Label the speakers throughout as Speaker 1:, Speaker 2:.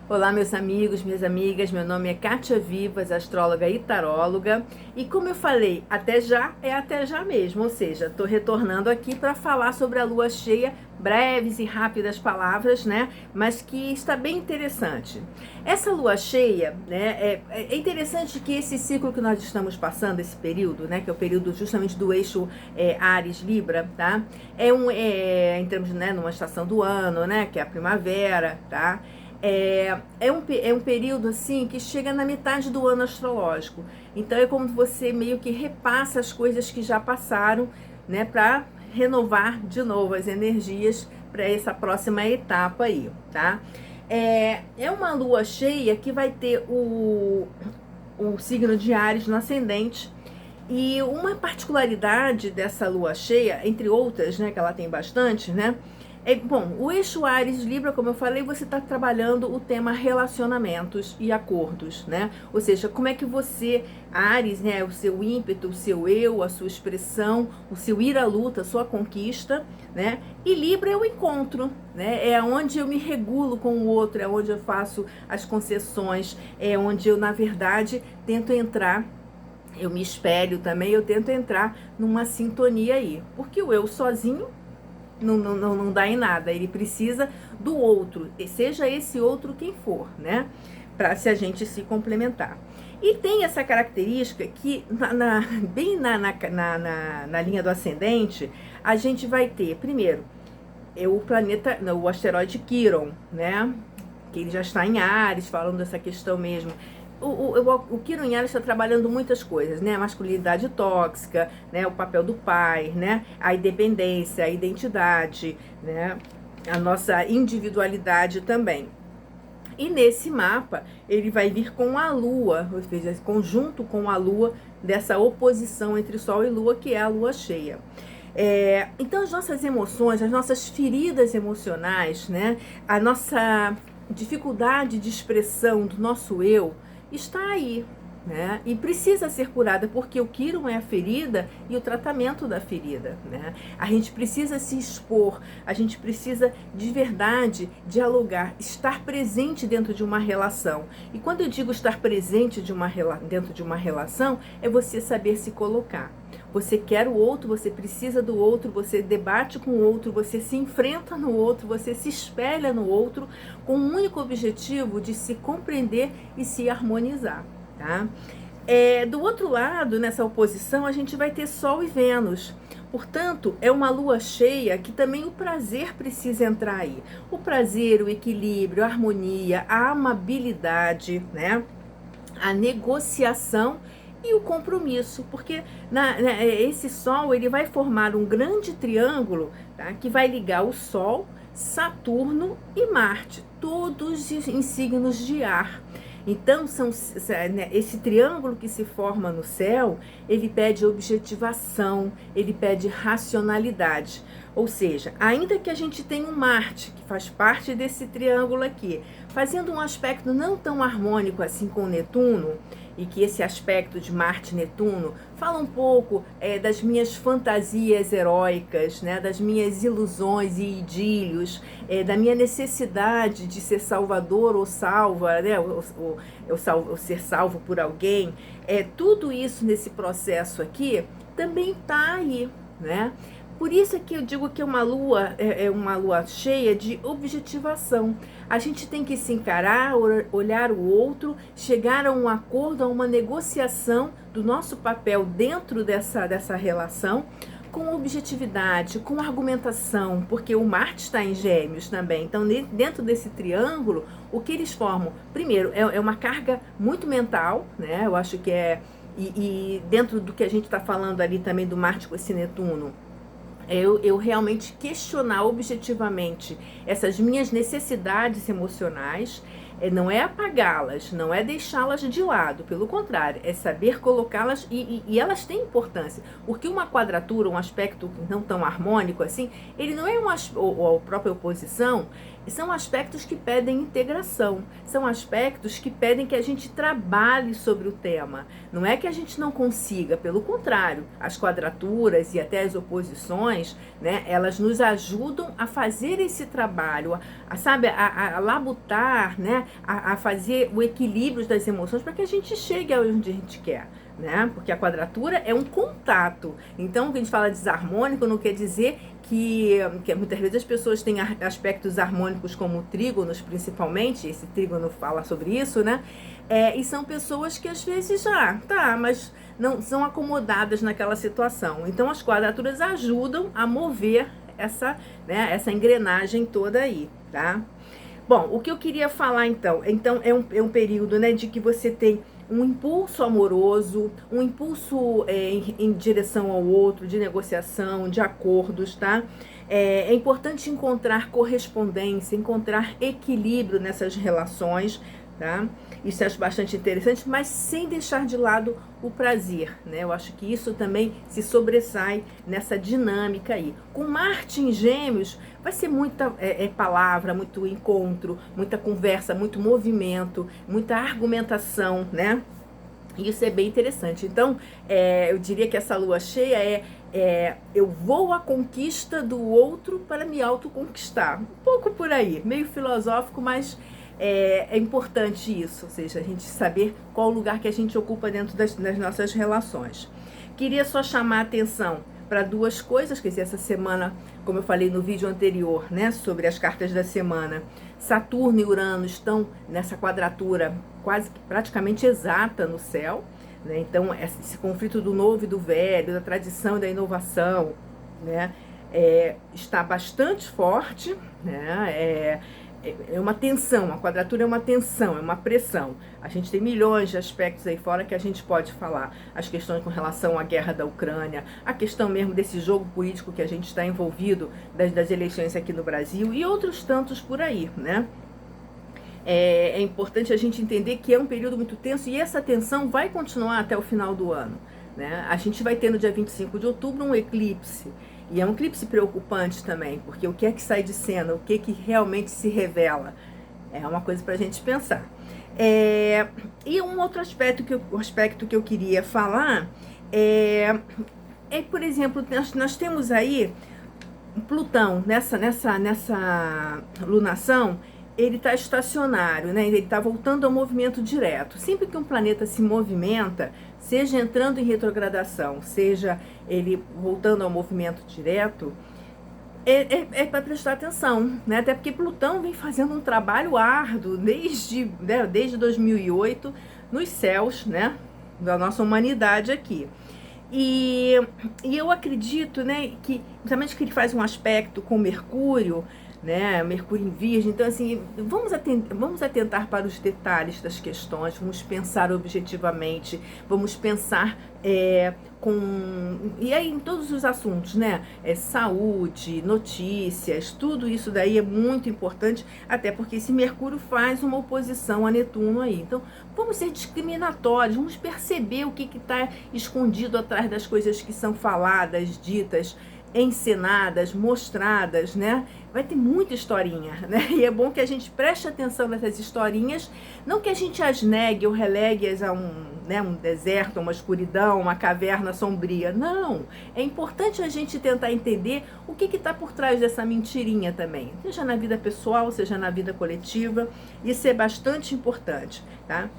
Speaker 1: Olá, meus amigos, minhas amigas, meu nome é Kátia Vivas, astróloga e taróloga, e como eu falei, até já é até já mesmo, ou seja, estou retornando aqui para falar sobre a lua cheia, breves e rápidas palavras, né, mas que está bem interessante. Essa lua cheia, né, é interessante que esse ciclo que nós estamos passando, esse período, né, que é o período justamente do eixo Áries-Libra, tá, em termos, né, numa estação do ano, né, que é a primavera, tá, é um período assim que chega na metade do ano astrológico. Então é como você meio que repassa as coisas que já passaram, né, para renovar de novo as energias para essa próxima etapa aí, tá? É uma lua cheia que vai ter o signo de Áries no ascendente. E uma particularidade dessa lua cheia, entre outras, né, que ela tem bastante, né? Bom, o eixo Áries Libra, como eu falei, você está trabalhando o tema relacionamentos e acordos, né? Ou seja, como é que você, Áries, né, o seu ímpeto, o seu eu, a sua expressão, o seu ir à luta, a sua conquista, né? E Libra é o encontro, né? É onde eu me regulo com o outro, é onde eu faço as concessões, é onde eu, na verdade, tento entrar. Eu me espelho também, eu tento entrar numa sintonia aí. Porque o eu sozinho não dá em nada, ele precisa do outro, seja esse outro quem for, né? Para se a gente se complementar. E tem essa característica que, bem na linha do ascendente, a gente vai ter, primeiro, o asteroide Quiron, né? Que ele já está em Áries, falando dessa questão mesmo. O Quiron em Áries está trabalhando muitas coisas, né? A masculinidade tóxica, né? O papel do pai, né? A independência, a identidade, né? A nossa individualidade também. E nesse mapa, ele vai vir com a Lua, ou seja, conjunto com a Lua, dessa oposição entre Sol e Lua, que é a Lua cheia. Então, as nossas emoções, as nossas feridas emocionais, né? A nossa dificuldade de expressão do nosso eu, está aí, né? E precisa ser curada, porque o Quiron é a ferida e o tratamento da ferida, né? A gente precisa se expor, a gente precisa de verdade dialogar, estar presente dentro de uma relação. E quando eu digo estar presente dentro de uma relação, é você saber se colocar. Você quer o outro, você precisa do outro, você debate com o outro, você se enfrenta no outro, você se espelha no outro, com o único objetivo de se compreender e se harmonizar, tá? Do outro lado, nessa oposição, a gente vai ter Sol e Vênus. Portanto, é uma lua cheia que também o prazer precisa entrar aí. O prazer, o equilíbrio, a harmonia, a amabilidade, né? A negociação e o compromisso, porque esse Sol ele vai formar um grande triângulo, tá, que vai ligar o Sol, Saturno e Marte, todos em signos de ar. Então, esse triângulo que se forma no céu, ele pede objetivação, ele pede racionalidade. Ou seja, ainda que a gente tenha um Marte, que faz parte desse triângulo aqui, fazendo um aspecto não tão harmônico assim com Netuno, e que esse aspecto de Marte e Netuno fala um pouco das minhas fantasias heróicas, né, das minhas ilusões e idílios, da minha necessidade de ser salvador ou salva, né, ou ser salvo por alguém. Tudo isso nesse processo aqui também está aí, né? Por isso é que eu digo que é uma lua cheia de objetivação. A gente tem que se encarar, olhar o outro, chegar a um acordo, a uma negociação do nosso papel dentro dessa relação, com objetividade, com argumentação, porque o Marte está em Gêmeos também. Então, dentro desse triângulo, o que eles formam? Primeiro, é uma carga muito mental, né? Eu acho que e dentro do que a gente está falando ali também do Marte com esse Netuno, eu realmente questionar objetivamente essas minhas necessidades emocionais, não é apagá-las, não é deixá-las de lado, pelo contrário, é saber colocá-las e elas têm importância, porque uma quadratura, um aspecto não tão harmônico assim, ele não é ou a própria oposição, são aspectos que pedem integração, são aspectos que pedem que a gente trabalhe sobre o tema, não é que a gente não consiga, pelo contrário, as quadraturas e até as oposições, né, elas nos ajudam a fazer esse trabalho, a labutar, né, né, a fazer o equilíbrio das emoções para que a gente chegue aonde a gente quer. Né? Porque a quadratura é um contato. Então, quando a gente fala desarmônico, não quer dizer que muitas vezes as pessoas têm aspectos harmônicos como trígonos, principalmente, esse trígono fala sobre isso, né? E são pessoas que às vezes mas não são acomodadas naquela situação. Então, as quadraturas ajudam a mover essa engrenagem toda aí, tá? Bom, o que eu queria falar então é um período, né, de que você tem um impulso amoroso, um impulso em direção ao outro, de negociação, de acordos, tá? É importante encontrar correspondência, encontrar equilíbrio nessas relações, tá? Isso eu acho bastante interessante, mas sem deixar de lado o prazer, né? Eu acho que isso também se sobressai nessa dinâmica aí. Com Marte em Gêmeos, vai ser muita palavra, muito encontro, muita conversa, muito movimento, muita argumentação, né? Isso é bem interessante. Então, eu diria que essa lua cheia eu vou à conquista do outro para me autoconquistar. Um pouco por aí, meio filosófico, mas é importante isso, ou seja, a gente saber qual o lugar que a gente ocupa dentro das nossas relações. Queria só chamar a atenção para duas coisas, quer dizer, essa semana, como eu falei no vídeo anterior, né, sobre as cartas da semana, Saturno e Urano estão nessa quadratura praticamente exata no céu, né? Então esse conflito do novo e do velho, da tradição e da inovação, né, está bastante forte, né? É uma tensão, a quadratura é uma tensão, é uma pressão. A gente tem milhões de aspectos aí fora que a gente pode falar. As questões com relação à guerra da Ucrânia, a questão mesmo desse jogo político que a gente está envolvido, das eleições aqui no Brasil e outros tantos por aí, né? É importante a gente entender que é um período muito tenso e essa tensão vai continuar até o final do ano, né? A gente vai ter no dia 25 de outubro um eclipse. E é um eclipse preocupante também, porque o que é que sai de cena, o que é que realmente se revela? É uma coisa para a gente pensar. E um outro aspecto que eu queria falar por exemplo, nós temos aí Plutão nessa lunação. Ele está estacionário, né? Ele está voltando ao movimento direto. Sempre que um planeta se movimenta, seja entrando em retrogradação, seja ele voltando ao movimento direto, para prestar atenção, né? Até porque Plutão vem fazendo um trabalho árduo desde 2008 nos céus, né, da nossa humanidade aqui. E eu acredito, né, que principalmente que ele faz um aspecto com Mercúrio, né, Mercúrio em Virgem. Então, assim, vamos atentar para os detalhes das questões, vamos pensar objetivamente, vamos pensar e aí em todos os assuntos, né, saúde, notícias, tudo isso daí é muito importante, até porque esse Mercúrio faz uma oposição a Netuno aí. Então, vamos ser discriminatórios, vamos perceber o que está escondido atrás das coisas que são faladas, ditas, encenadas, mostradas, né? Vai ter muita historinha, né? E é bom que a gente preste atenção nessas historinhas, não que a gente as negue ou relegue-as a um deserto, uma escuridão, uma caverna sombria. Não, é importante a gente tentar entender o que está por trás dessa mentirinha também, seja na vida pessoal, seja na vida coletiva. Isso é bastante importante, tá?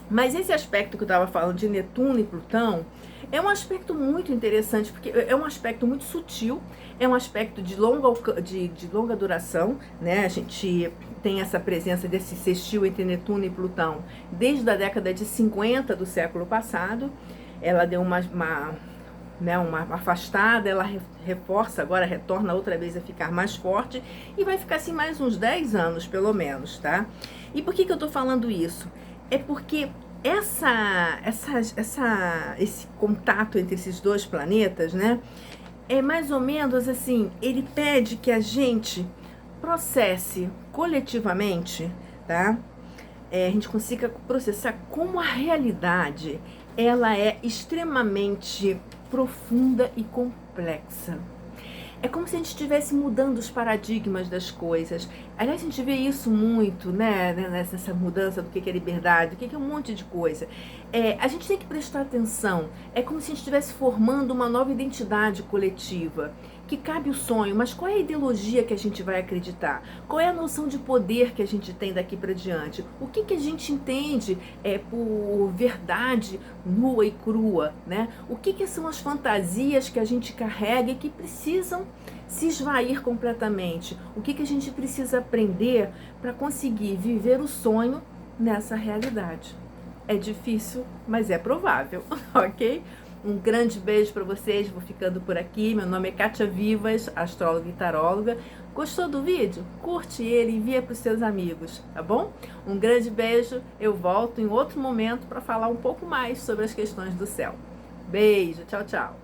Speaker 1: Mas esse aspecto que eu estava falando de Netuno e Plutão é um aspecto muito interessante, porque é um aspecto muito sutil, é um aspecto de longa duração, né? A gente tem essa presença desse sextil entre Netuno e Plutão desde a década de 50 do século passado. Ela deu uma afastada, ela reforça, agora retorna outra vez a ficar mais forte e vai ficar assim mais uns 10 anos pelo menos, tá? E por que eu tô falando isso? É porque esse contato entre esses dois planetas, né, é mais ou menos assim, ele pede que a gente processe coletivamente, tá? A gente consiga processar como a realidade, ela é extremamente profunda e complexa. É como se a gente estivesse mudando os paradigmas das coisas. Aliás, a gente vê isso muito, né? Nessa mudança do que é liberdade, do que é um monte de coisa. A gente tem que prestar atenção. É como se a gente estivesse formando uma nova identidade coletiva, que cabe o sonho, mas qual é a ideologia que a gente vai acreditar? Qual é a noção de poder que a gente tem daqui para diante? O que a gente entende por verdade nua e crua, né? O que são as fantasias que a gente carrega e que precisam se esvair completamente? O que a gente precisa aprender para conseguir viver o sonho nessa realidade? É difícil, mas é provável, ok? Um grande beijo para vocês, vou ficando por aqui. Meu nome é Kátia Vivas, astróloga e taróloga. Gostou do vídeo? Curte ele e envia para os seus amigos, tá bom? Um grande beijo, eu volto em outro momento para falar um pouco mais sobre as questões do céu. Beijo, tchau, tchau.